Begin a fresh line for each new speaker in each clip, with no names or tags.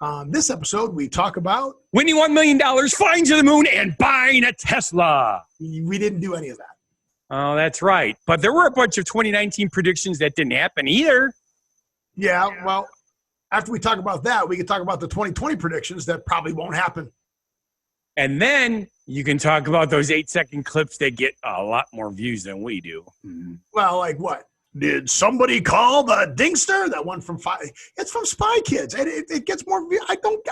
On this episode, we talk about
winning $1 million, flying to the moon, and buying a Tesla.
we didn't do any of that.
Oh, that's right. But there were a bunch of 2019 predictions that didn't happen either.
Yeah, well, after we talk about that, we can talk about the 2020 predictions that probably won't happen.
And then you can talk about those 8-second clips that get a lot more views than we do.
Well, like what? Did somebody call the Dingster? That one from it's from Spy Kids, and it gets more. I don't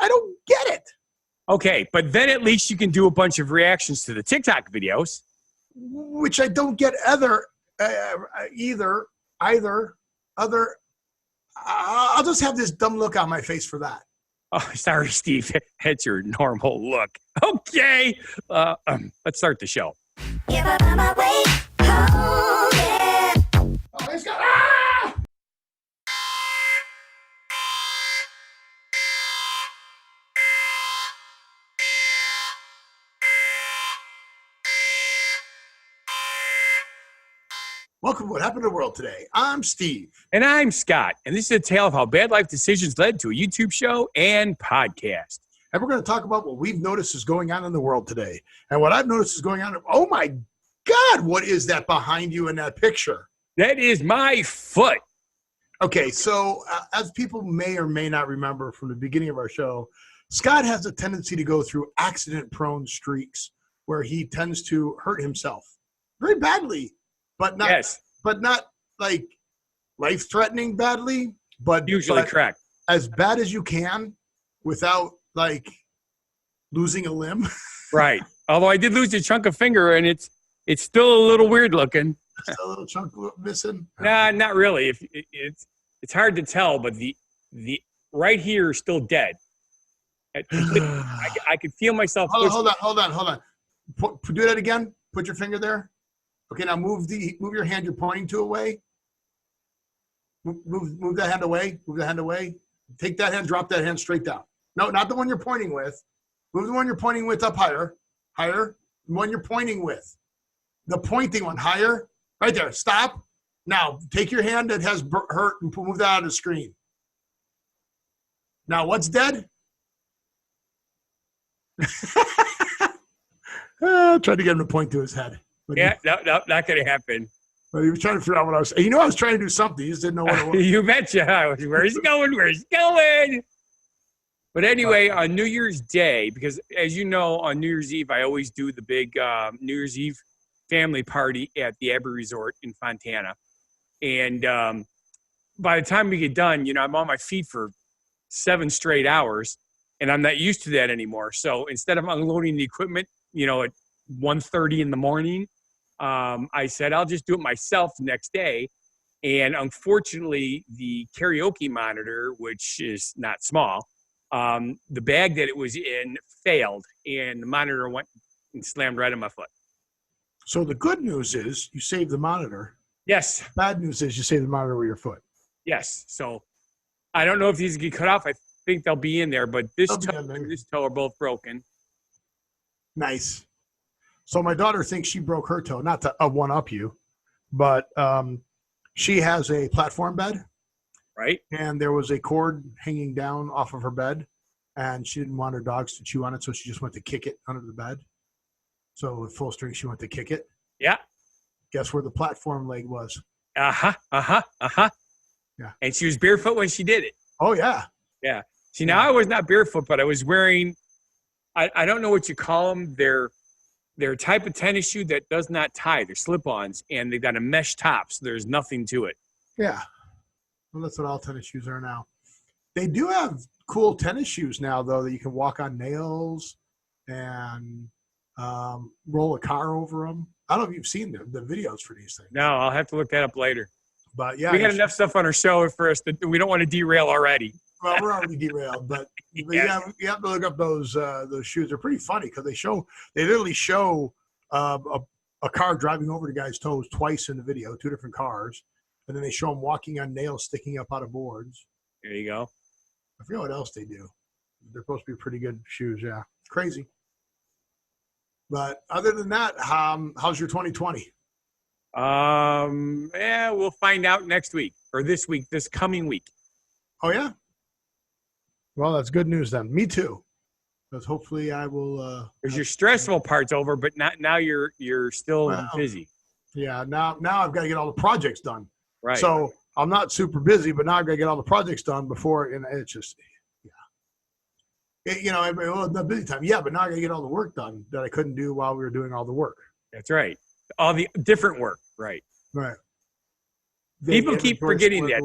get it.
Okay, but then at least you can do a bunch of reactions to the TikTok videos,
which I don't get either. I'll just have this dumb look on my face for that.
Oh, sorry, Steve. That's your normal look. Okay, let's start the show.
Give up on my way home, yeah.
Oh, let's go. Welcome to What Happened to the World Today. I'm Steve.
And I'm Scott. And this is a tale of how bad life decisions led to a YouTube show and podcast.
And we're going to talk about what we've noticed is going on in the world today. And what I've noticed is going on. Oh, my God. What is that behind you in that picture?
That is my foot.
Okay, so as people may or may not remember from the beginning of our show, Scott has a tendency to go through accident-prone streaks where he tends to hurt himself very badly, but not like life-threatening badly, but
usually correct.
As bad as you can without like losing a limb.
Right. Although I did lose a chunk of finger, and it's still a little weird looking.
Still a little chunk missing?
Nah, not really. It's hard to tell, but the right here is still dead. I could feel myself.
Hold on. Do that again. Put your finger there. Okay, now move your hand you're pointing to away. Move that hand away. Move that hand away. Take that hand. Drop that hand straight down. No, not the one you're pointing with. Move the one you're pointing with up higher. Higher. The one you're pointing with. The pointing one higher. Right there. Stop. Now, take your hand that has hurt and move that out of the screen. Now, what's dead? Tried to get him to point to his head.
Yeah, no, not going to happen.
Well, he was trying to figure out what I was saying. You know I was trying to do something. You just didn't know what it was.
You betcha. Where's he going? Where's he going? But anyway, on New Year's Day, because as you know, on New Year's Eve, I always do the big New Year's Eve family party at the Abbey Resort in Fontana. And by the time we get done, I'm on my feet for 7 straight hours, and I'm not used to that anymore. So instead of unloading the equipment, at 1:30 in the morning, I said, I'll just do it myself the next day. And unfortunately, the karaoke monitor, which is not small, the bag that it was in failed, and the monitor went and slammed right on my foot.
So the good news is you saved the monitor.
Yes.
Bad news is you saved the monitor with your foot.
Yes. So I don't know if these get cut off. I think they'll be in there, but this toe and this toe are both broken.
Nice. So my daughter thinks she broke her toe. Not to one-up you, but she has a platform bed.
Right.
And there was a cord hanging down off of her bed, and she didn't want her dogs to chew on it, so she just went to kick it under the bed. So with full strength, she went to kick it.
Yeah.
Guess where the platform leg was?
Yeah. And she was barefoot when she did it.
Oh, yeah.
Yeah. See, now I was not barefoot, but I was wearing, I don't know what you call them. They're a type of tennis shoe that does not tie. They're slip-ons, and they've got a mesh top, so there's nothing to it.
Yeah. Well, that's what all tennis shoes are now. They do have cool tennis shoes now, though, that you can walk on nails and roll a car over them. I don't know if you've seen the videos for these things.
No, I'll have to look that up later.
But yeah,
we got enough stuff on our show for us that we don't want to derail already.
Well, we're already derailed, but yeah, you have to look up those shoes. They're pretty funny because they literally show a car driving over the guy's toes twice in the video, 2 different cars, and then they show him walking on nails sticking up out of boards.
There you go.
I forget what else they do. They're supposed to be pretty good shoes. Yeah, crazy. But other than that, how's your 2020?
Yeah, we'll find out next week or this coming week.
Oh yeah. Well, that's good news then. Me too. Because hopefully I will.
Because your stressful part's over, but not now. You're still
Well,
busy.
Yeah. Now I've got to get all the projects done.
Right.
So I'm not super busy, but now I've got to get all the projects done before, and it's just, the busy time. Yeah, but now I got to get all the work done that I couldn't do while we were doing all the work.
That's right. All the different work. Right.
Right.
People keep forgetting that.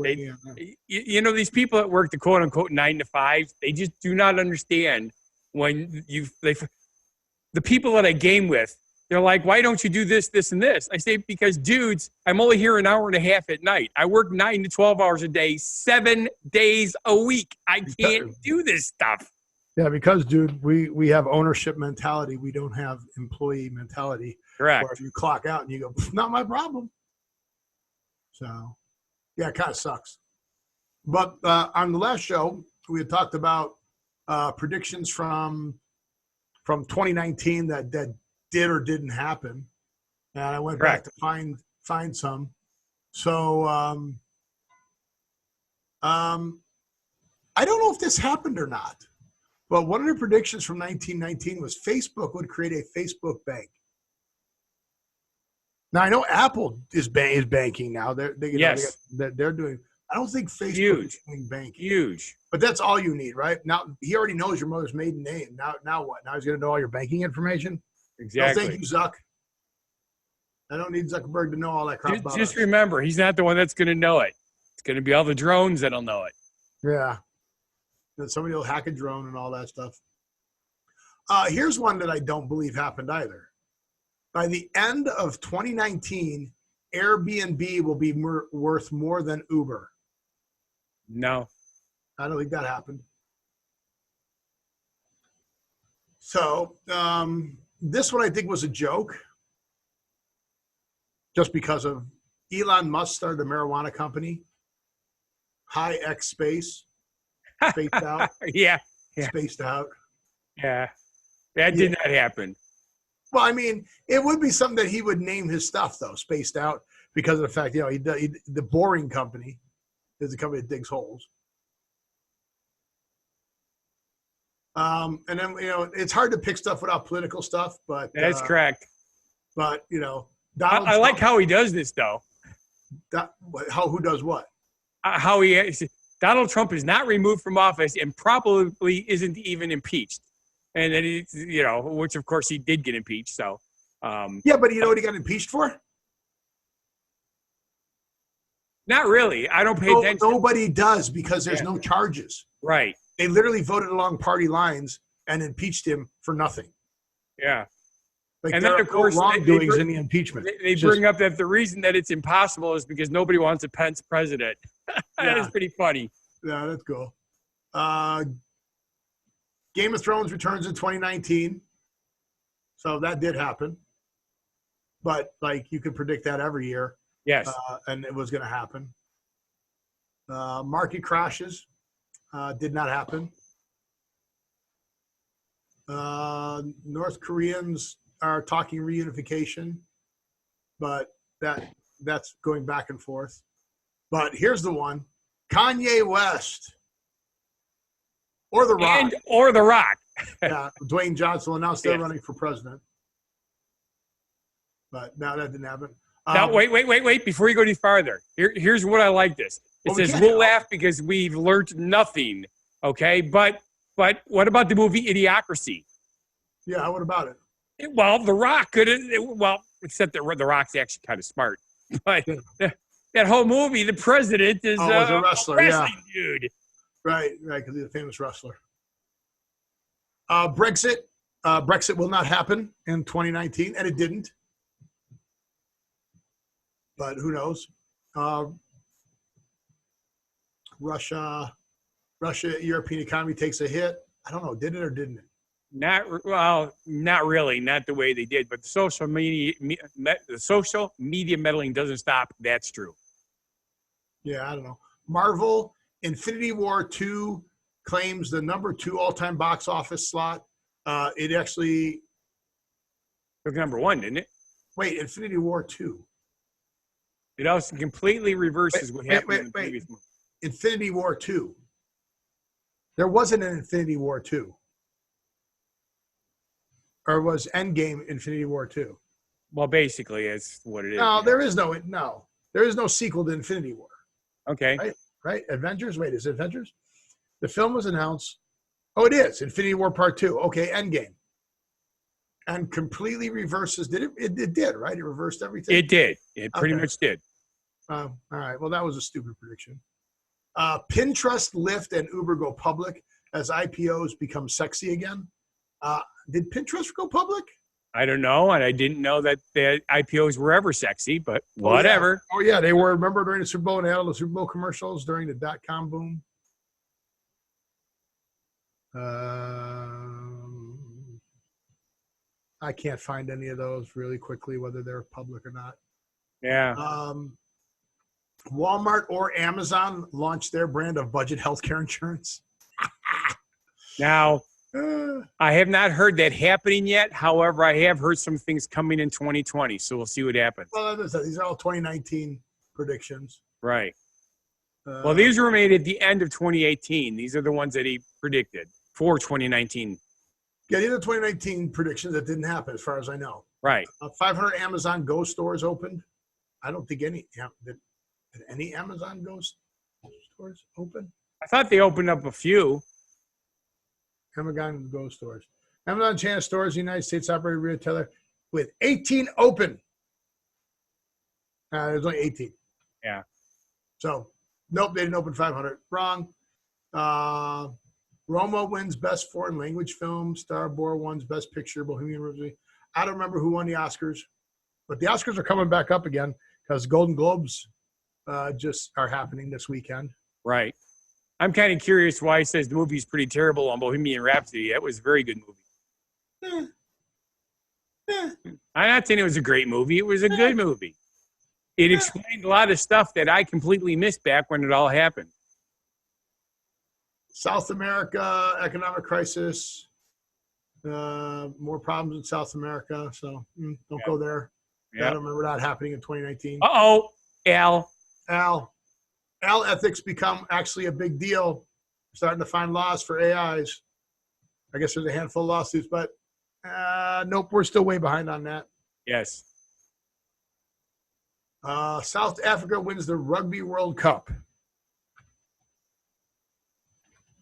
These people that work the quote unquote 9 to 5, they just do not understand when the people that I game with, they're like, why don't you do this, this, and this? I say, because dudes, I'm only here an hour and a half at night. I work 9 to 12 hours a day, 7 days a week. I can't do this stuff.
Yeah, because, dude, we have ownership mentality. We don't have employee mentality.
Correct.
Or if you clock out and you go, not my problem. So, yeah, it kind of sucks. But on the last show, we had talked about predictions from 2019 that did or didn't happen, and I went back to find some. So, I don't know if this happened or not, but one of the predictions from 1919 was Facebook would create a Facebook bank. Now I know Apple is banking now. They're doing. I don't think Facebook is doing banking.
Huge.
But that's all you need, right? Now he already knows your mother's maiden name. Now what? Now he's going to know all your banking information.
Exactly.
No, thank you, Zuck. I don't need Zuckerberg to know all that crap.
Just remember, he's not the one that's going to know it. It's going to be all the drones that'll know it.
Yeah. Then somebody will hack a drone and all that stuff. Here's one that I don't believe happened either. By the end of 2019, Airbnb will be worth more than Uber.
No.
I don't think that happened. So this one I think was a joke. Just because of Elon Musk started a marijuana company. High X Space. Spaced out.
Yeah.
Spaced out.
Yeah. That did not happen.
Well, I mean, it would be something that he would name his stuff, though, Spaced Out, because of the fact, the Boring Company is a company that digs holes. And then, it's hard to pick stuff without political stuff, but
that's correct.
But, Donald
I like how he does this, though.
Who does what?
Donald Trump is not removed from office and probably isn't even impeached. And then which of course he did get impeached. So,
yeah, but you know what he got impeached for?
Not really. I don't pay attention.
Nobody does because there's no charges.
Right.
They literally voted along party lines and impeached him for nothing.
Yeah.
Like,
and then of course
wrongdoings in the impeachment.
They bring up that the reason that it's impossible is because nobody wants a Pence president. That is pretty funny.
Yeah, that's cool. Game of Thrones returns in 2019. So that did happen. But, you could predict that every year.
Yes.
And it was going to happen. Market crashes. Did not happen. North Koreans are talking reunification. But that's going back and forth. But here's the one. Kanye West. Or The Rock.
Or The Rock.
Yeah, Dwayne Johnson announced they're running for president. But now that didn't happen.
Now, wait. Before you go any farther, here's what I like this. It says, we'll laugh because we've learned nothing, okay? But what about the movie Idiocracy?
Yeah, what about it?
Well, The Rock could have, except that The Rock's actually kind of smart. But that whole movie, the president is
a wrestler,
wrestling dude.
Right, because he's a famous wrestler. Brexit will not happen in 2019, and it didn't. But who knows? Russia, European economy takes a hit. I don't know. Did it or didn't it?
Not really. Not the way they did. But the social media meddling doesn't stop. That's true.
Yeah, I don't know. Marvel Infinity War 2 claims the number 2 all-time box office slot. It actually
took number 1, didn't it?
Wait, Infinity War 2.
It also completely reverses what happened in the previous movie.
Infinity War 2. There wasn't an Infinity War 2. Or was Endgame Infinity War 2?
Well, basically, it's what it is.
No,
yeah.
there is no sequel to Infinity War.
Okay.
Right? Avengers? Wait, is it Avengers? The film was announced. Oh, it is. Infinity War Part 2. Okay, Endgame. And completely reverses. Did it? It did, right? It reversed everything?
It did. It pretty
Okay.
much did.
All right. Well, that was a stupid prediction. Pinterest, Lyft, and Uber go public as IPOs become sexy again. Did Pinterest go public?
I don't know, and I didn't know that the IPOs were ever sexy, but whatever.
Oh, yeah. They were. Remember during the Super Bowl, and they had all the Super Bowl commercials during the dot-com boom? I can't find any of those really quickly, whether they're public or not.
Yeah.
Walmart or Amazon launched their brand of budget healthcare insurance.
Now, I have not heard that happening yet. However, I have heard some things coming in 2020, so we'll see what happens.
Well, these are all 2019 predictions.
Right. Well, these were made at the end of 2018. These are the ones that he predicted for 2019.
Yeah, these are 2019 predictions that didn't happen, as far as I know.
Right.
500 Amazon Go stores opened. I don't think any did any Amazon Go stores open.
I thought they opened up a few.
Amazon Go stores. Amazon chain of stores, the United States operated retailer with 18 open. There's only 18.
Yeah.
So, nope, they didn't open 500. Wrong. Roma wins Best Foreign Language Film. Star Wars wins Best Picture. Bohemian Rhapsody. I don't remember who won the Oscars, but the Oscars are coming back up again because Golden Globes just are happening this weekend.
Right. I'm kind of curious why he says the movie's pretty terrible on Bohemian Rhapsody. That was a very good movie. I'm not saying it was a great movie. It was a good movie. It explained a lot of stuff that I completely missed back when it all happened.
South America, economic crisis, more problems in South America. So don't go there.
Yeah.
I don't remember that happening in 2019.
Uh-oh,
Al ethics become actually a big deal. Starting to find laws for AIs. I guess there's a handful of lawsuits, but nope, we're still way behind on that.
Yes.
South Africa wins the Rugby World Cup.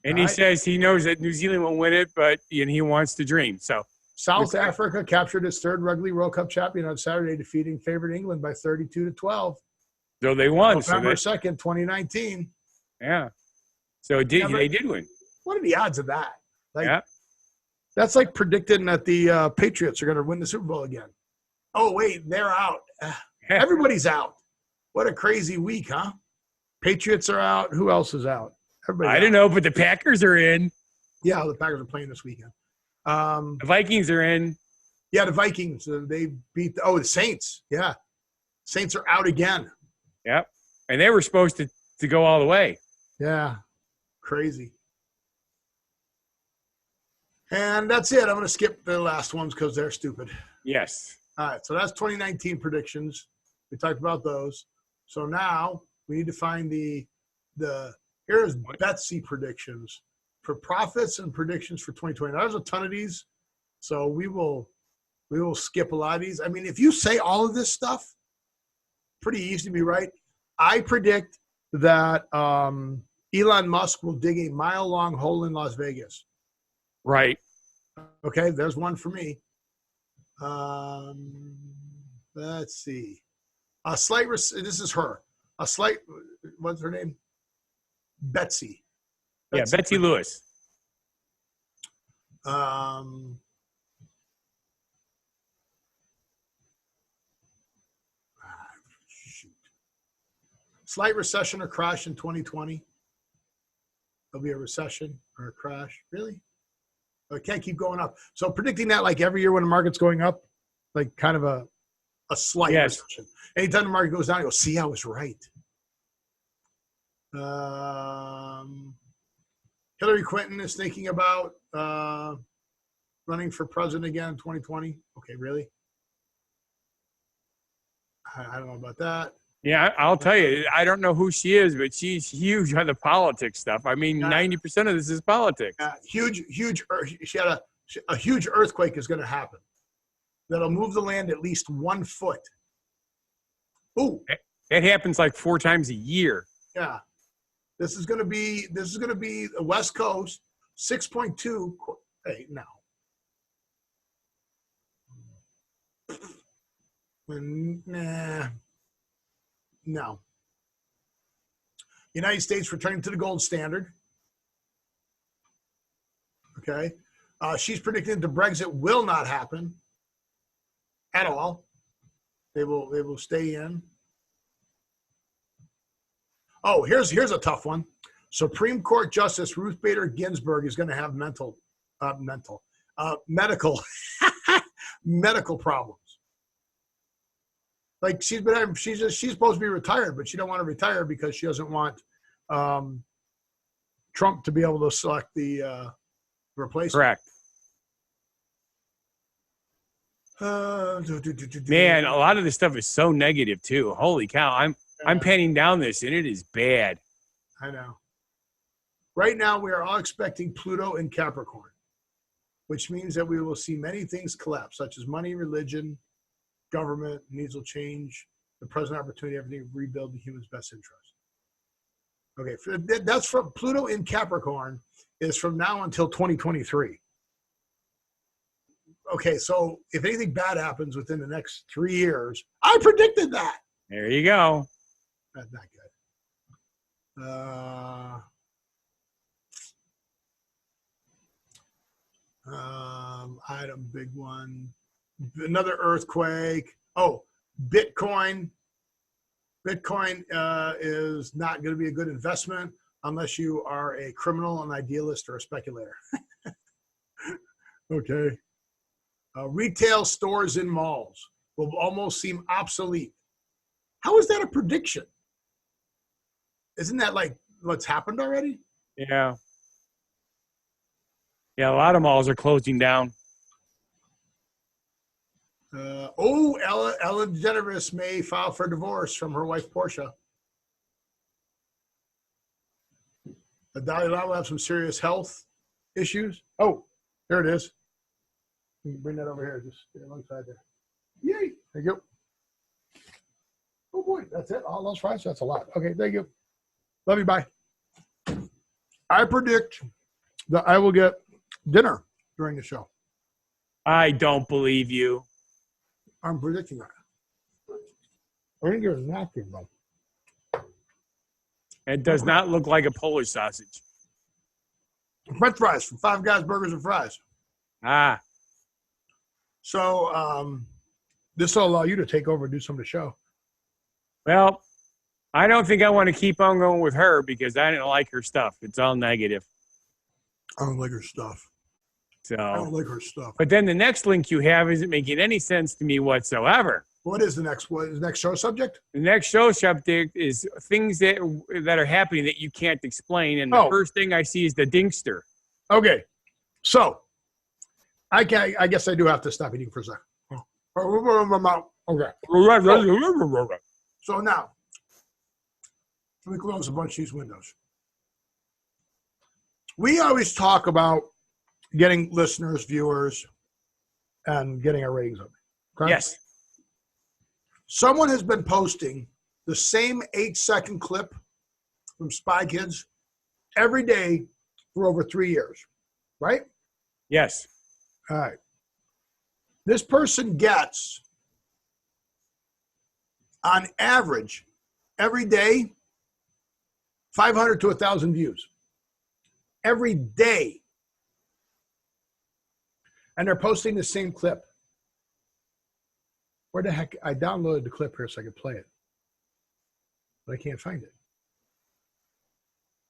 And he says he knows that New Zealand will win it, but he wants to dream. So
South Africa captured its third Rugby World Cup champion on Saturday, defeating favorite England by 32-12.
So they won.
November 2nd, 2019.
Yeah. So they did win.
What are the odds of that? That's like predicting that the Patriots are going to win the Super Bowl again. Oh, wait, they're out. Everybody's out. What a crazy week, huh? Patriots are out. Who else is out?
I don't know, but the Packers are in.
Yeah, the Packers are playing this weekend.
The Vikings are in.
Yeah, the Vikings. They beat the Saints. Yeah. Saints are out again.
Yep. And they were supposed to go all the way.
Yeah. Crazy. And that's it. I'm going to skip the last ones because they're stupid.
Yes.
All right. So that's 2019 predictions. We talked about those. So now we need to find here's Betsy predictions for profits and predictions for 2020. Now, there's a ton of these. So we will skip a lot of these. I mean, if you say all of this stuff, pretty easy to be right. I predict that Elon Musk will dig a mile-long hole in Las Vegas.
Right.
Okay, there's one for me. Let's see. This is her. What's her name? Betsy.
Yeah, Betsy Lewis. Slight recession or crash in 2020. There'll be a recession or a crash. Really? I can't keep going up. So predicting that like every year when the market's going up, like kind of a slight recession. Anytime the market goes down, you go, see, I was right. Hillary Clinton is thinking about running for president again in 2020. Okay, really? I don't know about that. Yeah, I'll tell you. I don't know who she is, but she's huge on the politics stuff. I mean, 90% of this is politics.
Huge. She had a huge earthquake is going to happen. That'll move the land at least 1 foot. Ooh.
It happens like 4 times a year.
Yeah. This is going to be the West Coast 6.2. Hey, no. Nah. No. United States returning to the gold standard. Okay. She's predicting the Brexit will not happen at all. They will stay in. Oh, here's a tough one. Supreme Court Justice Ruth Bader Ginsburg is going to have medical medical problems. Like she's supposed to be retired, but she don't want to retire because she doesn't want Trump to be able to select the replacement.
Correct. Man, a lot of this stuff is so negative too. Holy cow! I'm penning down this, and it is bad.
I know. Right now, we are all expecting Pluto in Capricorn, which means that we will see many things collapse, such as money, religion, government needs will change, the present opportunity, everything to rebuild the human's best interest. Okay, that's from Pluto in Capricorn is from now until 2023. Okay, so if anything bad happens within the next 3 years, I predicted that.
There you go.
That's not good. Item, big one. Another earthquake. Oh, Bitcoin. Bitcoin is not going to be a good investment unless you are a criminal, an idealist, or a speculator. Okay. Retail stores in malls will almost seem obsolete. How is that a prediction? Isn't that like what's happened already?
Yeah. Yeah, a lot of malls are closing down.
Ellen DeGeneres may file for divorce from her wife, Portia. The Dalai Lama will have some serious health issues. Oh, there it is. You can bring that over here. Just stay alongside there. Yay. There you go. Oh, boy. That's it. All those fries? That's a lot. Okay. Thank you. Love you. Bye. I predict that I will get dinner during the show.
I don't believe you.
I'm predicting that. I think you're a napkin, though.
It does not look like a Polish sausage.
French fries from Five Guys Burgers and Fries.
Ah.
So this will allow you to take over and do some of the show.
Well, I don't think I want to keep on going with her because I didn't like her stuff. It's all negative.
I don't like her stuff.
So
I don't like her stuff.
But then the next link you have isn't making any sense to me whatsoever.
What is the next show subject?
The next show subject is things that are happening that you can't explain. And the first thing I see is the Dinkster.
Okay. So I guess I do have to stop eating for a second. Okay. So now, let me close a bunch of these windows. We always talk about getting listeners, viewers, and getting our ratings up. Okay?
Yes.
Someone has been posting the same 8-second clip from Spy Kids every day for over 3 years, right?
Yes.
All right. This person gets, on average, every day, 500 to 1,000 views. Every day. And they're posting the same clip. Where the heck? I downloaded the clip here so I could play it. But I can't find it.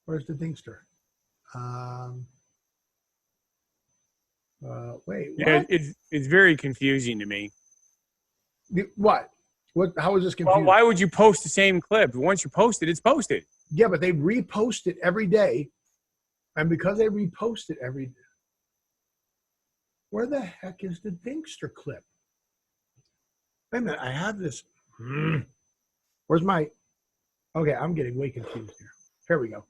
Where's the Dingster? Wait. What?
Yeah, it's very confusing to me.
What? How is this confusing?
Well, why would you post the same clip? Once you post it, it's posted.
Yeah, but they repost it every day. And because they repost it every day, where the heck is the Dinkster clip? Wait a minute, I have this. Where's my? Okay, I'm getting way confused here. Here we go.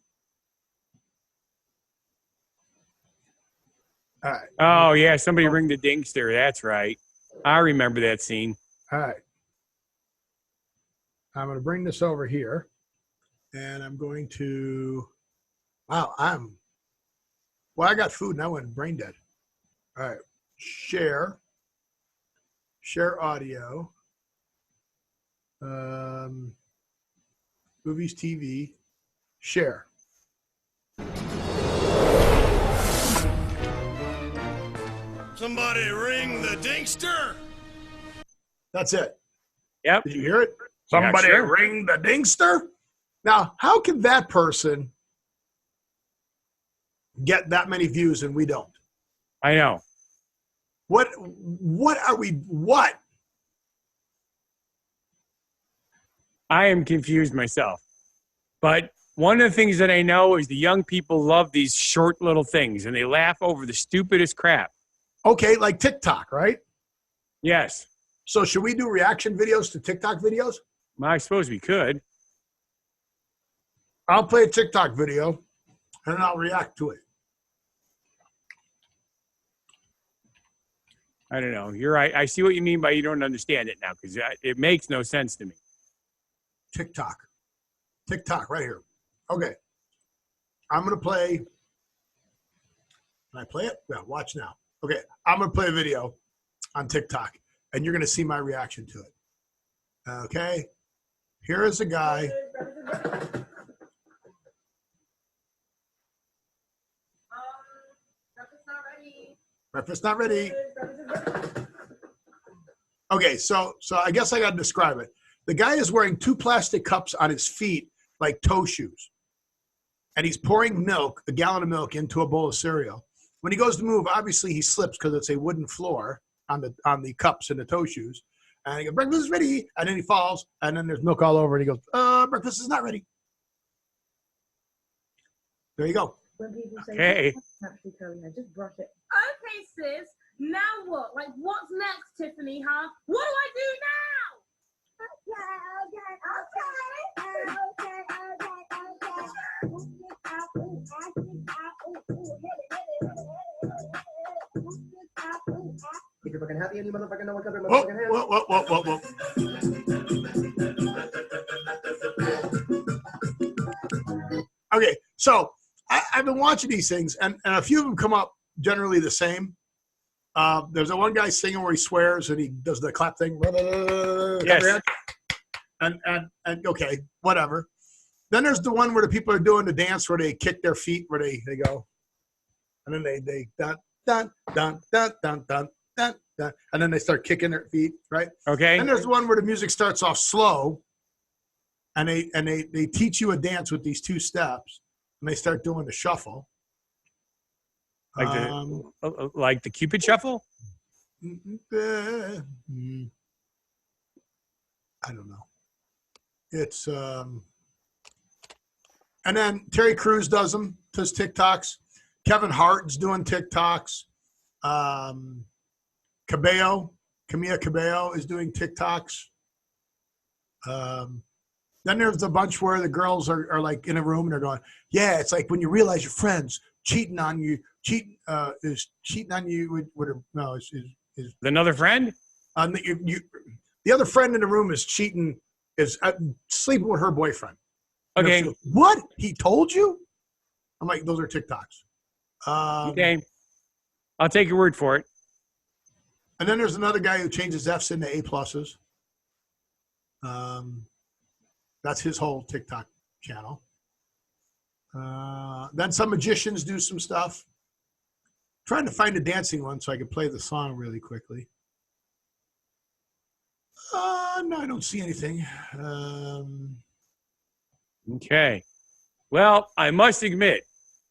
All right.
Oh yeah, somebody ring the dingster. That's right. I remember that scene.
All right. I'm going to bring this over here, and I'm going to. Wow, well, I got food, and I went brain dead. All right. Share audio. Movies, TV, share.
Somebody ring the dingster.
That's it.
Yep.
Did you hear it?
Yeah,
Somebody
sure.
ring the dingster. Now, how can that person get that many views and we don't?
I know.
What are we? What?
I am confused myself. But one of the things that I know is the young people love these short little things and they laugh over the stupidest crap.
Okay, like TikTok, right?
Yes.
So should we do reaction videos to TikTok videos?
Well, I suppose we could.
I'll play a TikTok video and I'll react to it.
I don't know. You're right. I see what you mean by you don't understand it now because it makes no sense to me.
TikTok right here. Okay. I'm going to play. Can I play it? Yeah, watch now. Okay. I'm going to play a video on TikTok and you're going to see my reaction to it. Okay. Here is a guy. Breakfast not ready. Okay, so I guess I got to describe it. The guy is wearing 2 plastic cups on his feet like toe shoes. And he's pouring milk, a gallon of milk, into a bowl of cereal. When he goes to move, obviously he slips because it's a wooden floor on the cups and the toe shoes. And he goes, breakfast is ready. And then he falls, and then there's milk all over, and he goes, breakfast is not ready. There you go.
When people say,
Okay.
actually curly hair, just brush it.
Okay, sis. Now what? Like, what's next, Tiffany, huh? What do I do now?
If you're fucking happy and you motherfucking know what color
Whoa,
motherfucking hair.
whoa. Okay, so I've been watching these things, and a few of them come up generally the same. There's a one guy singing where he swears and he does the clap thing.
Yes.
And okay, whatever. Then there's the one where the people are doing the dance where they kick their feet, where they go, and then they dun dun dun dun dun dun dun dun, and then they start kicking their feet, right?
Okay.
Then there's the one where the music starts off slow, and they teach you a dance with these 2 steps, and they start doing the shuffle.
Like the Cupid Shuffle?
I don't know. It's and then Terry Crews does TikToks. Kevin Hart's doing TikToks. Camilla Cabello is doing TikToks. Then there's a bunch where the girls are like in a room and they're going, yeah, it's like when you realize your friend's cheating on you, is cheating on you with is
Another friend?
the other friend in the room is cheating, is sleeping with her boyfriend.
Okay.
Goes, what? He told you? I'm like, those are TikToks.
Okay. I'll take your word for it.
And then there's another guy who changes F's into A pluses. That's his whole TikTok channel. Then some magicians do some stuff. Trying to find a dancing one so I can play the song really quickly. No, I don't see anything.
Okay. Well, I must admit,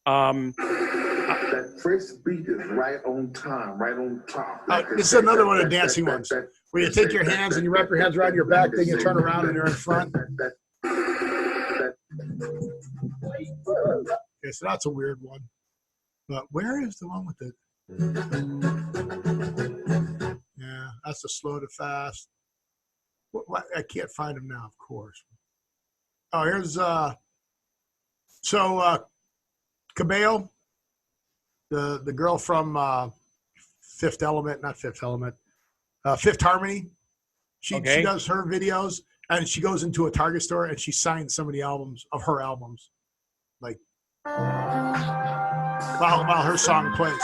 That first beat is right on time, right on top.
This is another one of the dancing ones, where you take your hands and you wrap your hands around your back, then you turn around and they're in front. Okay, so that's a weird one. But where is the one with the... Yeah, that's the slow to fast. I can't find them now, of course. Oh, here's Cabello, the girl from Fifth Element, not Fifth Element, Fifth Harmony. She does her videos, and she goes into a Target store and she signs some of the albums of her albums, like while her song plays.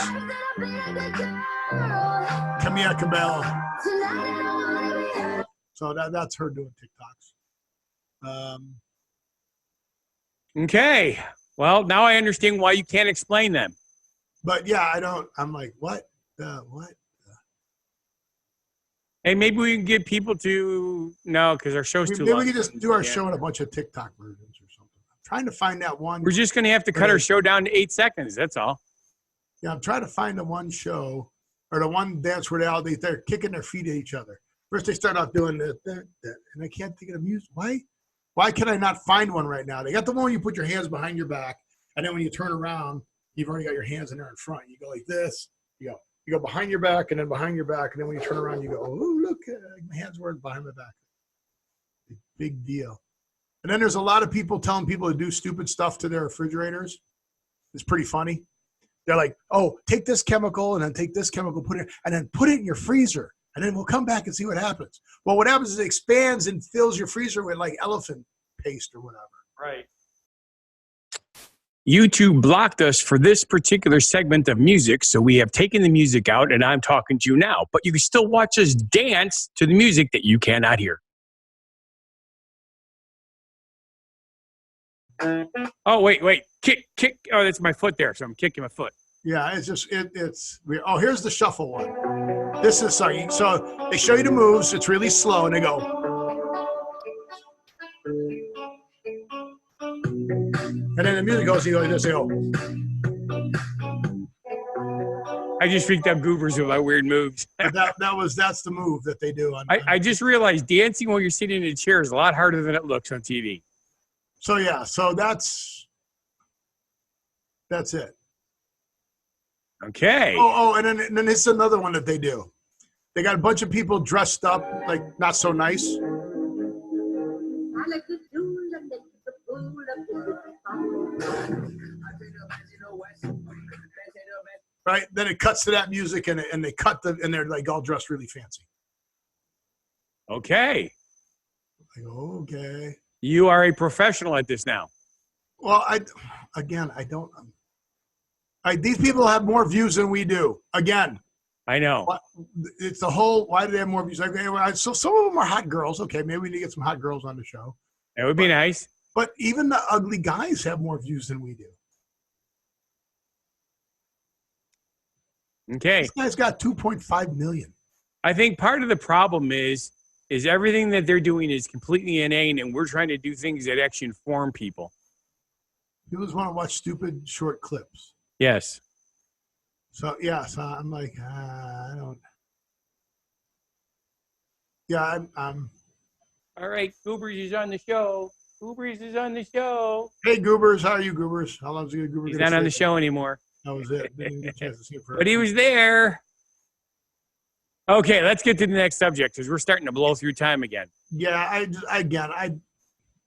Camila Cabello. So that's her doing TikToks.
Okay. Well, now I understand why you can't explain them.
But yeah, I don't. I'm like, what? What?
Hey, maybe we can get people to because our show's too
Maybe
long.
we can just do our show in a bunch of TikTok versions or something. I'm trying to find that one.
We're just going to have to cut our show down to 8 seconds. That's all.
Yeah, I'm trying to find the one show or the one dance where they're kicking their feet at each other. First, they start off doing that, and I can't think of the music. Why can I not find one right now? They got the one where you put your hands behind your back, and then when you turn around, you've already got your hands in there in front. You go like this. You go behind your back, and then behind your back, and then when you turn around, you go, oh, look, my hands were behind my back. Big deal. And then there's a lot of people telling people to do stupid stuff to their refrigerators. It's pretty funny. They're like, oh, take this chemical, and then take this chemical, put it in your freezer. And then we'll come back and see what happens. Well, what happens is it expands and fills your freezer with like elephant paste or whatever.
Right. YouTube blocked us for this particular segment of music, so we have taken the music out, and I'm talking to you now. But you can still watch us dance to the music that you cannot hear. Oh, wait. Kick. Oh, that's my foot there, so I'm kicking my foot.
Yeah, it's just, here's the shuffle one. This is, so they show you the moves. It's really slow, and they go. And then the music goes, you go, and they go.
I just freaked out goobers with my weird moves.
That's the move that they do.
I just realized dancing while you're sitting in a chair is a lot harder than it looks on TV.
So yeah, that's it.
Okay.
Oh, and then this is another one that they do. They got a bunch of people dressed up like not so nice. Right? Then it cuts to that music and they and they're like all dressed really fancy.
Okay.
Like, okay.
You are a professional at this now.
Well, these people have more views than we do. Again.
I know.
It's the whole, why do they have more views? So some of them are hot girls. Okay, maybe we need to get some hot girls on the show.
That would be nice.
But even the ugly guys have more views than we do.
Okay.
This guy's got 2.5 million.
I think part of the problem is everything that they're doing is completely inane, and we're trying to do things that actually inform people.
People just want to watch stupid short clips.
Yes.
So I'm like, I don't. Yeah, I'm.
All right, Goobers is on the show. Goobers is on the show.
Hey, Goobers, how are you, Goobers? How long's you Goobers?
He's not on the show anymore.
That was it. Didn't get a chance to see it
But he was there. Okay, let's get to the next subject because we're starting to blow through time again.
Yeah,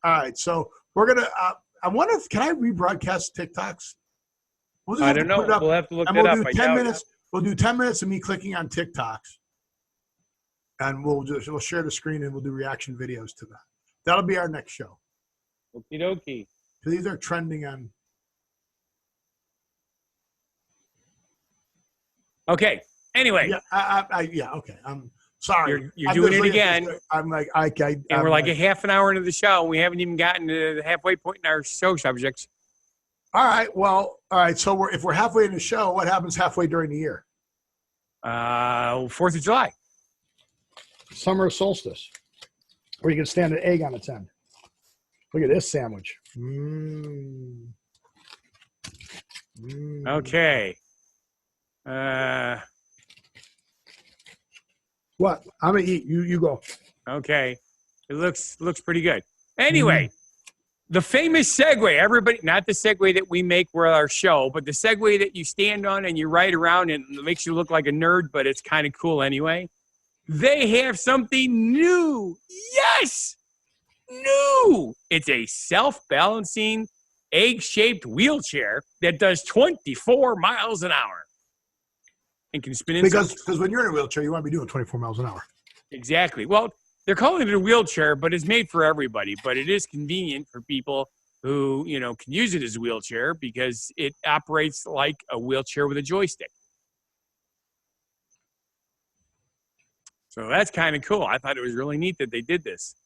all right, so we're gonna. I wonder if can I rebroadcast TikToks?
I don't know. We'll have to look that up.
Do 10 minutes. We'll do 10 minutes of me clicking on TikToks, and we'll share the screen and we'll do reaction videos to that. That'll be our next show.
Okie dokie.
These are trending on.
Okay. Anyway.
Yeah. Okay. I'm sorry.
You're doing it again.
I'm like
and we're like a half an hour into the show, and we haven't even gotten to the halfway point in our show subjects.
All right. Well, all right. So if we're halfway in the show, what happens halfway during the year?
4th of July.
Summer solstice. Where you can stand an egg on its end. Look at this sandwich.
Okay.
What? I'm gonna eat. You go.
Okay. It looks pretty good. Anyway. The famous Segway, everybody, not the Segway that we make for our show, but the Segway that you stand on and you ride around and it makes you look like a nerd, but it's kind of cool anyway. They have something new. Yes! No, it's a self-balancing, egg-shaped wheelchair that does 24 miles an hour and can spin in
Because when you're in a wheelchair, you want to be doing 24 miles an hour.
Exactly. Well, they're calling it a wheelchair, but it's made for everybody. But it is convenient for people who, can use it as a wheelchair because it operates like a wheelchair with a joystick. So that's kind of cool. I thought it was really neat that they did this.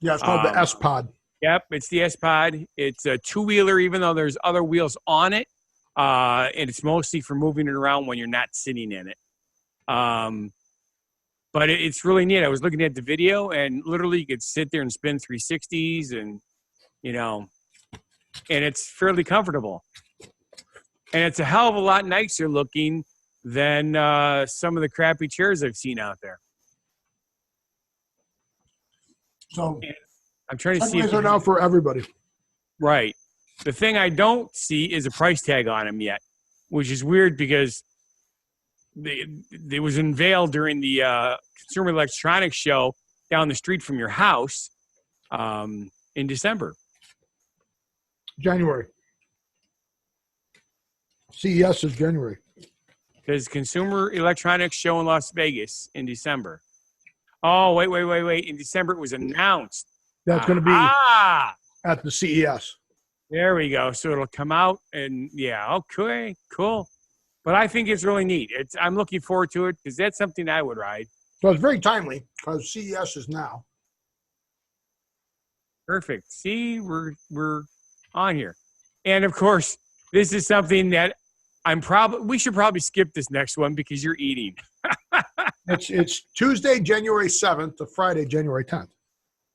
Yeah, it's called the S-Pod.
Yep, it's the S-Pod. It's a two-wheeler, even though there's other wheels on it. And it's mostly for moving it around when you're not sitting in it. But it's really neat. I was looking at the video, and literally you could sit there and spin 360s, and and it's fairly comfortable. And it's a hell of a lot nicer looking than some of the crappy chairs I've seen out there.
So
I'm trying to see if
Segways are now for everybody.
Right. The thing I don't see is a price tag on them yet, which is weird because it was unveiled during the Consumer Electronics Show down the street from your house in December.
January. CES is January.
Because Consumer Electronics Show in Las Vegas in December. Oh, wait. In December it was announced.
That's going to be at the CES.
There we go. So it'll come out and okay, cool. But I think it's really neat. I'm looking forward to it because that's something I would ride.
So it's very timely because CES is now.
Perfect. See, we're on here. And of course, this is something that we should probably skip this next one because you're eating.
It's Tuesday, January 7th to Friday, January 10th.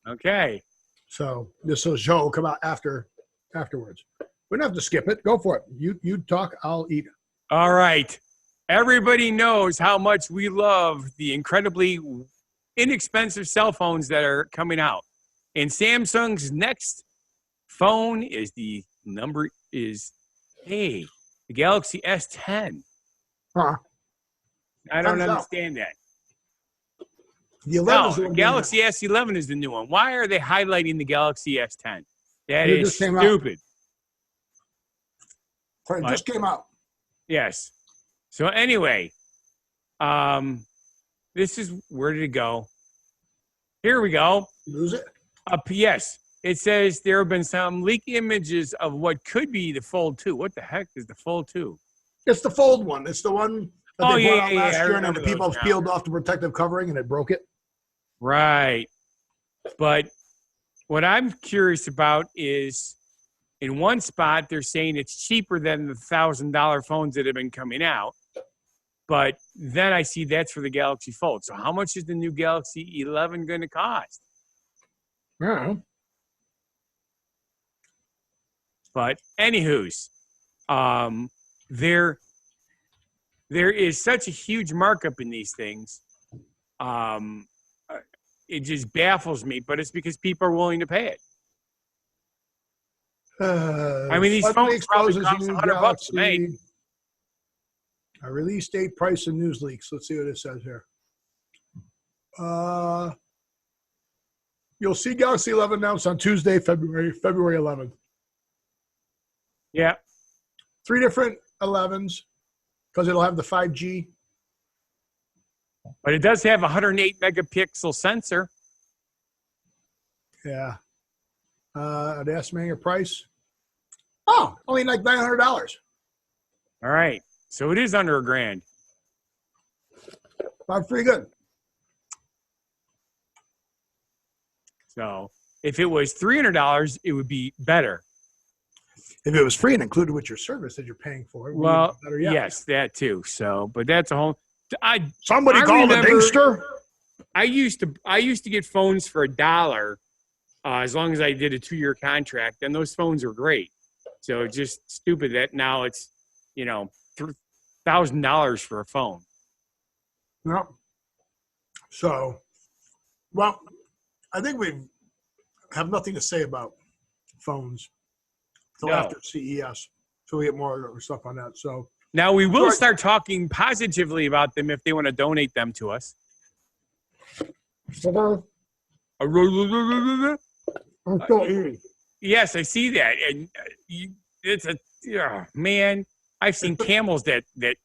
Okay.
So this show will come out afterwards. We don't have to skip it. Go for it. You talk, I'll eat.
All right. Everybody knows how much we love the incredibly inexpensive cell phones that are coming out. And Samsung's next phone is the Galaxy S10.
Huh.
I don't understand that.
The 11 is the
No,
one
Galaxy S11 is the new one. Why are they highlighting the Galaxy S10? That
It
is
just came out.
stupid.
It just came out.
Yes. So anyway, this is, where did it go? Here we go.
Lose it?
Yes. It says there have been some leaked images of what could be the Fold 2. What the heck is the Fold 2?
It's the Fold one. It's the one that they brought out last
I
year, and then
remember
the people
those now.
peeled off the protective covering and it broke it.
Right. But what I'm curious about is, in one spot, they're saying it's cheaper than the $1,000 phones that have been coming out. But then I see that's for the Galaxy Fold. So how much is the new Galaxy 11 going to cost?
Yeah.
But anywho's, there is such a huge markup in these things. It just baffles me, but it's because people are willing to pay it. I mean, these
Suddenly
phones probably
exposes
cost
new
$100 to make.
Galaxy. A release date, price, and news leaks. Let's see what it says here. You'll see Galaxy 11 announced on Tuesday, February 11th.
Yeah.
3 different 11s because it'll have the 5G.
But it does have a 108 megapixel sensor.
Yeah. The estimating price. Oh, only like $900.
All right. So it is under $1,000.
Sounds pretty good.
So if it was $300, it would be better.
If it was free and included with your service that you're paying for, it would be
Well,
better yet.
yes, that too. So, but that's a whole.
Somebody
I
called a
remember-
dingster.
I used to get phones for $1 as long as I did a 2-year contract, and those phones are great. So it's just stupid that now it's $1,000 for a phone.
Yep. So, well, I think we have nothing to say about phones until
No.
after CES. So we get more stuff on that. So
Now we will
Right.
start talking positively about them if they want to donate them to us.
I'm still eating.
Yes, I see that, and man. I've seen camels that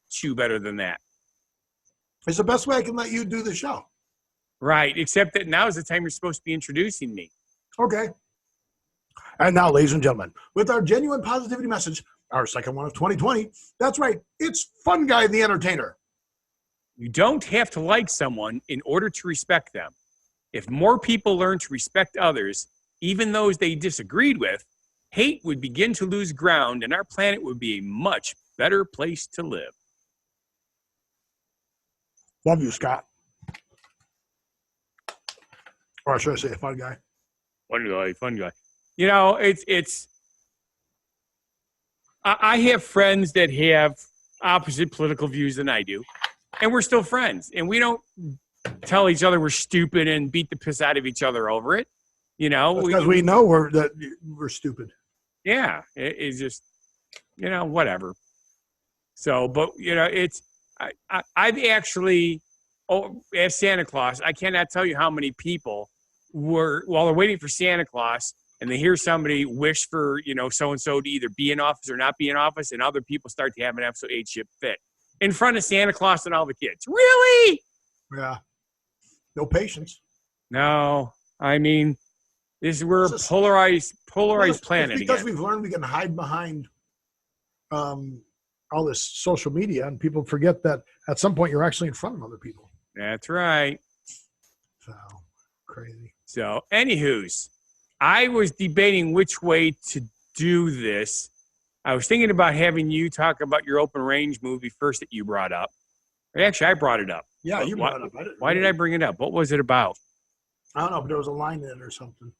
chew better than that.
It's the best way I can let you do the show.
Right, except that now is the time you're supposed to be introducing me.
Okay. And now, ladies and gentlemen, with our genuine positivity message, our second one of 2020, that's right, it's Funguy the Entertainer.
You don't have to like someone in order to respect them. If more people learn to respect others, even those they disagreed with, hate would begin to lose ground and our planet would be a much better place to live.
Love you, Scott. Or should I say a fun guy?
Fun guy. You know, it's. I have friends that have opposite political views than I do, and we're still friends. And we don't tell each other we're stupid and beat the piss out of each other over it. You know,
because we know we're stupid.
Yeah, it's just, you know, whatever. So, but you know, I've actually, as Santa Claus, I cannot tell you how many people were, while they're waiting for Santa Claus and they hear somebody wish for, you know, so-and-so to either be in office or not be in office, and other people start to have an absolute eight-ship fit in front of Santa Claus and all the kids. Really?
Yeah. No patience.
No. I mean, we're a polarized planet
because
again.
we've learned we can hide behind all this social media, and people forget that at some point you're actually in front of other people.
That's right.
So crazy.
So, anywho's, I was debating which way to do this. I was thinking about having you talk about your open range movie first that you brought up. Actually, I brought it up.
Yeah, you brought it up.
Why did I bring it up? What was it about?
I don't know, but there was a line in it or something.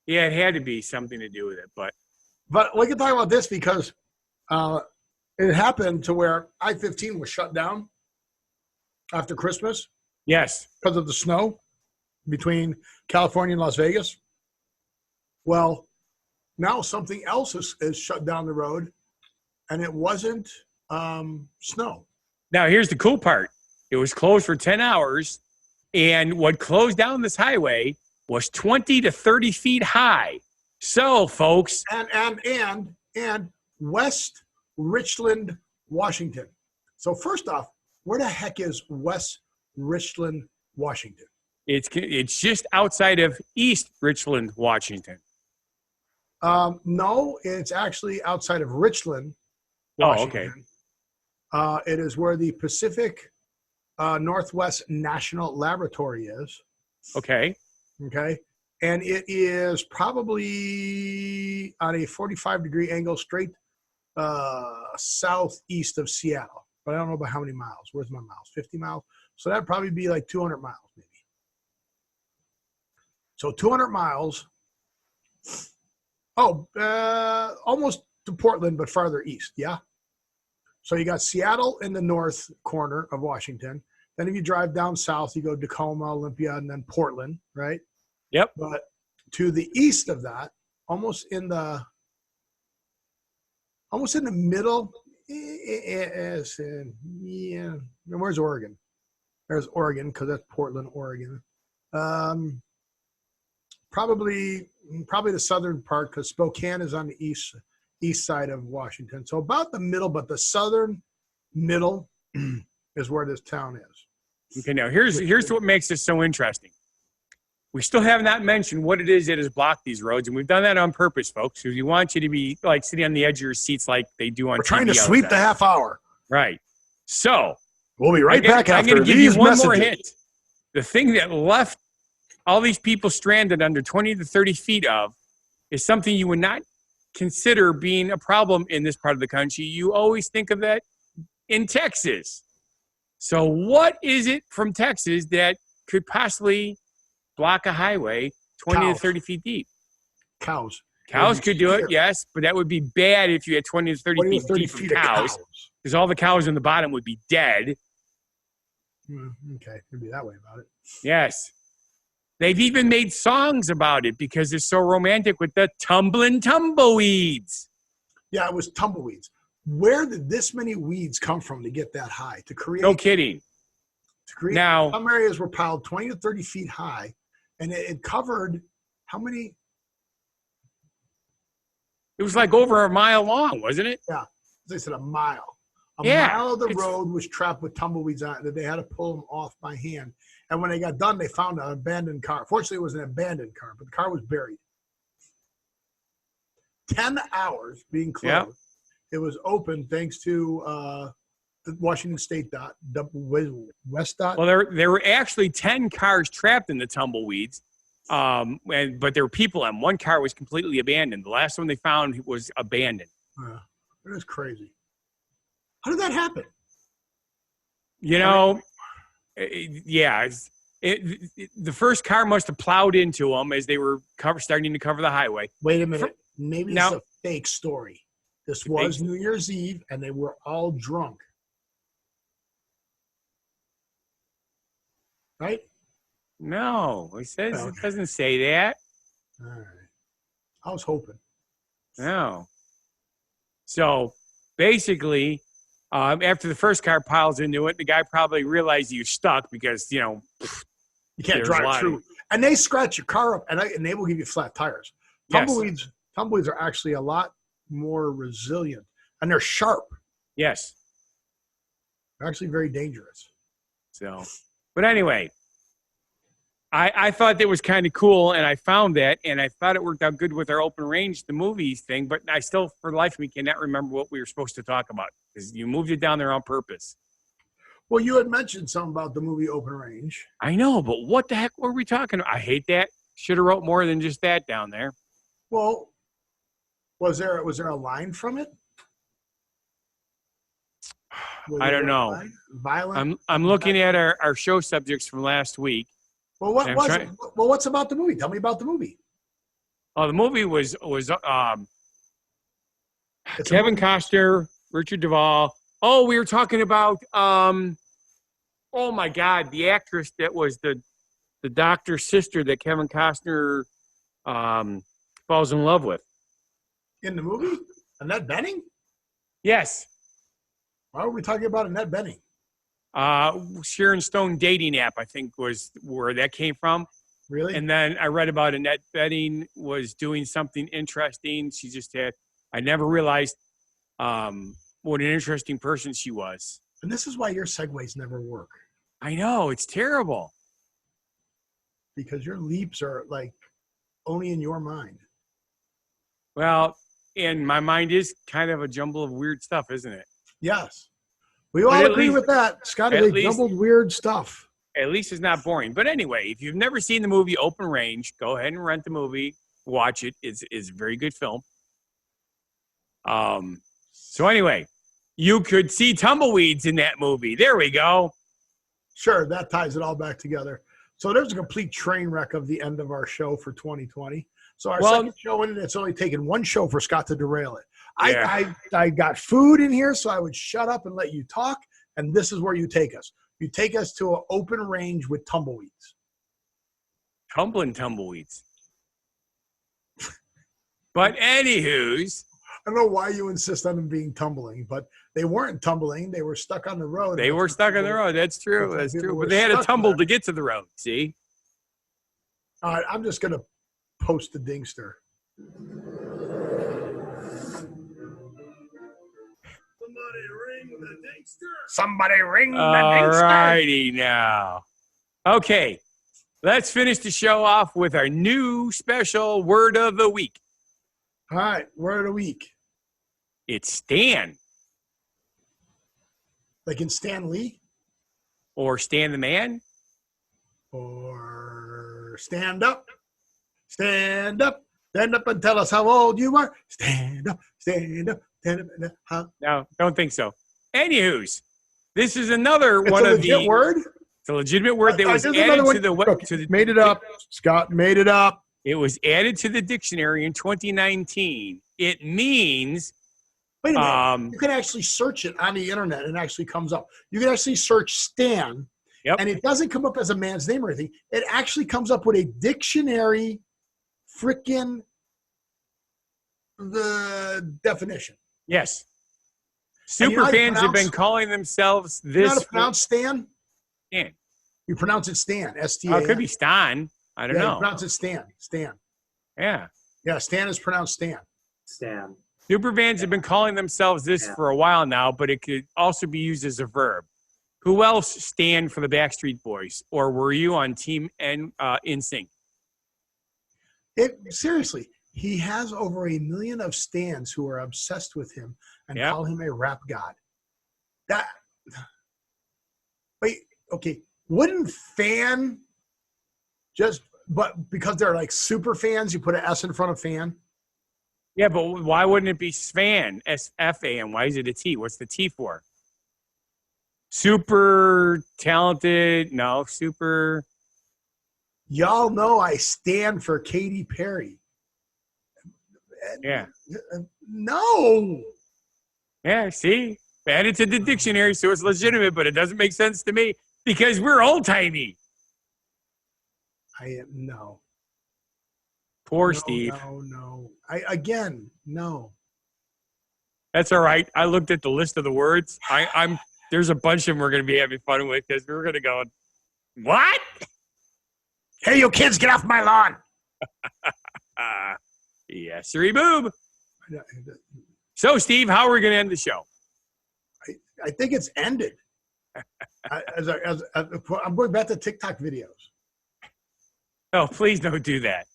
Yeah, it had to be something to do with it. But
we can talk about this because it happened to where I-15 was shut down after Christmas.
Yes.
Because of the snow between California and Las Vegas. Well, now something else is shut down the road, and it wasn't snow.
Now, here's the cool part. It was closed for 10 hours, and what closed down this highway was 20 to 30 feet high. So, folks.
And West Richland, Washington. So, first off, where the heck is West Richland, Washington?
It's just outside of East Richland, Washington.
No, it's actually outside of Richland, Washington.
Oh, okay.
It is where the Pacific Northwest National Laboratory is.
Okay.
Okay. And it is probably on a 45-degree angle straight southeast of Seattle. But I don't know about how many miles. Where's my miles? 50 miles? So that'd probably be like 200 miles maybe. So 200 miles. Almost to Portland, but farther east, yeah? So you got Seattle in the north corner of Washington. Then if you drive down south, you go Tacoma, Olympia, and then Portland, right?
Yep.
But to the east of that, almost in the middle, where's Oregon? There's Oregon, because that's Portland, Oregon. Probably the southern part, because Spokane is on the east side of Washington. So about the middle, but the southern middle is where this town is.
Okay, now here's what makes this so interesting. We still have not mentioned what it is that has blocked these roads, and we've done that on purpose, folks, because we want you to be like sitting on the edge of your seats like they do on TV.
We're trying to sweep the half hour.
Right. So
we'll be right back after
I'm going to give
these
you one
messages.
more hint. The thing that left all these people stranded under 20 to 30 feet of is something you would not consider being a problem in this part of the country. You always think of that in Texas. So what is it from Texas that could possibly block a highway 20 to 30 feet deep?
Cows.
Cows could do it, yes, but that would be bad if you had 20 to 30 feet deep of cows, because all the cows on the bottom would be dead.
Okay, it'd be that way about it.
Yes. They've even made songs about it because it's so romantic with the tumbling tumbleweeds.
Yeah, it was tumbleweeds. Where did this many weeds come from to get that high? To create?
No kidding. Now,
some areas were piled 20 to 30 feet high, and it covered how many?
It was like over a mile long, wasn't it?
They said a mile. A
Yeah,
mile of the
it's-
road was trapped with tumbleweeds on it that they had to pull them off by hand. And when they got done, they found an abandoned car. Fortunately, it was an abandoned car, but the car was buried. 10 hours being closed.
Yeah.
It was open thanks to the Washington State West dot.
Well, there were actually 10 cars trapped in the tumbleweeds, but there were people in. One car was completely abandoned. The last one they found was abandoned.
It was crazy. How did that happen?
You know, the first car must have plowed into them as they were starting to cover the highway.
Wait a minute. Maybe
Now-
it's a fake story. This was New Year's Eve, and they were all drunk. Right?
No, it doesn't say that.
All right. I was hoping.
No. So basically, after the first car piles into it, the guy probably realized he was stuck because,
You can't
There's a
drive
lot
through. And they scratch your car up, and they will give you flat tires.
Yes.
Tumbleweeds are actually a lot more resilient, and they're sharp.
Yes.
They're actually very dangerous.
So, but anyway, I thought that was kind of cool, and I found that, and I thought it worked out good with our open range, the movies thing, but I still, for the life of me, cannot remember what we were supposed to talk about because you moved it down there on purpose.
Well, you had mentioned something about the movie Open Range.
I know, but what the heck were we talking about? I hate that. Should have wrote more than just that down there.
Well, was there a line from it?
I don't know.
Violent.
I'm looking at our show subjects from last week.
Well, what
I'm
was
trying-
it? Well, what's about the movie? Tell me about the movie.
Oh, the movie was
It's a
Kevin
movie.
Costner, Richard Duvall. Oh, we were talking about oh my God, the actress that was the doctor's sister that Kevin Costner falls in love with.
In the movie? Annette Bening?
Yes.
Why were we talking about Annette Bening?
Sharon Stone dating app, I think, was where that came from.
Really?
And then I read about Annette Bening was doing something interesting. She just had, I never realized what an interesting person she was.
And this is why your segues never work,
I know, it's terrible.
because your leaps are like only in your mind.
Well, and my mind is kind of a jumble of weird stuff, isn't it?
Yes. We
But
all
at
agree
least-
with that. Scott
at
is
least-
jumbled weird stuff.
At least it's not boring. But anyway, if you've never seen the movie Open Range, go ahead and rent the movie, watch it. It's a very good film. So anyway, you could see tumbleweeds in that movie. There we go.
Sure, that ties it all back together. So there's a complete train wreck of the end of our show for 2020. So our second show in it, it's only taken one show for Scott to derail it.
Yeah.
I got food in here, so I would shut up and let you talk, and this is where you take us. You take us to an open range with tumbleweeds.
Tumbleweeds. But anywho's,
I don't know why you insist on them being tumbling, but they weren't tumbling. They were stuck on the road.
they were stuck on the road. That's true. That's
people
true.
were
But they had to
stuck
tumble
there.
to get to the road. See?
All right, I'm just going to post the dingster.
Somebody ring the dingster.
Somebody ring the
All
dingster.
righty now. Okay. Let's finish the show off with our new special word of the week.
All right, word of the week.
It's Stan
Like in Stan Lee
or Stan the Man.
or stand up. Stand up. Stand up and tell us how old you are. Stand up. Stand up. Stand up. How?
No, don't think so. Anywho's, this is another
It's
one
a
of
legit
the.
word.
It's a legitimate word that was
There's
added
another
to the
one.
what
Look,
to the
made it up. Scott made it up.
It was added to the dictionary in 2019. It means
Wait a minute. You can actually search it on the internet and it actually comes up. You can actually search Stan,
Yep.
and it doesn't come up as a man's name or anything. It actually comes up with a dictionary freaking the definition.
yes.
And you know how
Super
you
fans have been
pronounce-
calling themselves
You know how
this.
to pronounce Stan?
Stan.
You pronounce it Stan. S-T-A-N.
Oh, it could be Stan. I don't
You
know.
pronounce it Stan. Stan.
Yeah.
Yeah, Stan is pronounced Stan.
Stan.
Superfans have been calling themselves this for a while now, but it could also be used as a verb. Who else stand for the Backstreet Boys, or were you on Team NSYNC?
Seriously, he has over 1 million of stans who are obsessed with him and
Yep.
call him a rap god. Wait, okay. Wouldn't fan but because they're like super fans, you put an S in front of fan?
Yeah, but why wouldn't it be Sfan? S-F-A-N. Why is it a T? What's the T for? Super talented. No, super.
Y'all know I stand for Katy Perry.
Yeah.
No.
Yeah, see? Add it to the dictionary so it's legitimate, but it doesn't make sense to me because we're old-timey.
No.
Poor
No,
Steve.
No. No.
That's all right. I looked at the list of the words. There's a bunch of them we're going to be having fun with because we're going to go, what?
Hey, you kids, get off my lawn.
Yes, sirree boob. So, Steve, how are we going to end the show?
I think it's ended. I'm going back to TikTok videos.
Oh, please don't do that.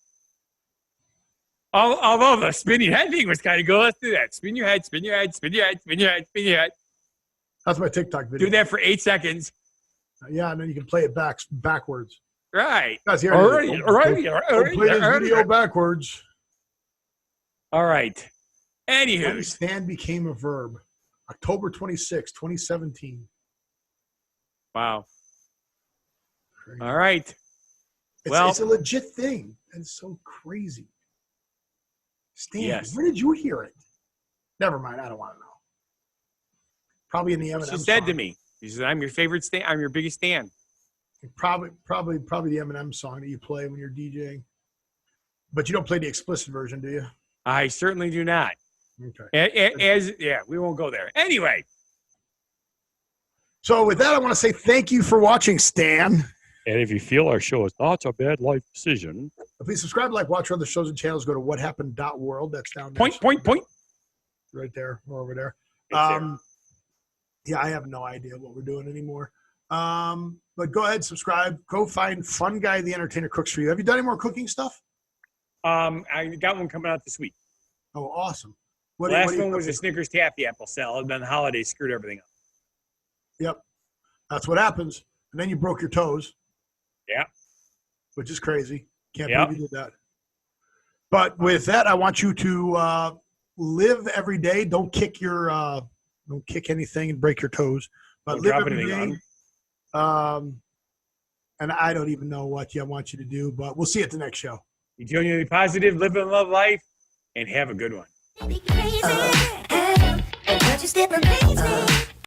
Although the spinning head thing was kind of cool. Let's do that. Spin your head, spin your head, spin your head, spin your head, spin your head.
That's my TikTok video.
Do that for 8 seconds.
Yeah, and then you can play it backwards.
Right.
Guys, here
All
it is.
right.
Don't play this video backwards.
All right. Anywho.
When stand became a verb. October 26, 2017.
Wow. All right.
It's a legit thing. It's so crazy. Stan,
Yes.
where did you hear it? Never mind. I don't want to know. Probably in the Eminem
She said
song.
to me, she said, I'm your favorite Stan. I'm your biggest Stan.
Probably the Eminem song that you play when you're DJing. But you don't play the explicit version, do you?
I certainly do not.
Okay.
We won't go there. Anyway.
So with that, I want to say thank you for watching, Stan.
And if you feel our show is not a bad life decision,
Please subscribe, like, watch our other shows and channels. Go to whathappened.world. That's down there.
point.
Right there or over there.
It's
Yeah, I have no idea what we're doing anymore. But go ahead, subscribe. Go find Funguy the Entertainer cooks for you. Have you done any more cooking stuff?
I got one coming out this week.
Oh, awesome.
Last one was a Snickers taffy apple salad, and then the holidays screwed everything up.
Yep. That's what happens. And then you broke your toes.
Yeah.
Which is crazy. Can't
Yep.
believe you did that. But with that, I want you to live every day. Don't kick anything and break your toes. But
Don't
live
drop
every
anything
day. And I don't even know what I want you to do, but we'll see you at the next show.
Be genuinely positive, live and love life, and have a good one.
Be crazy. But you still amaze me.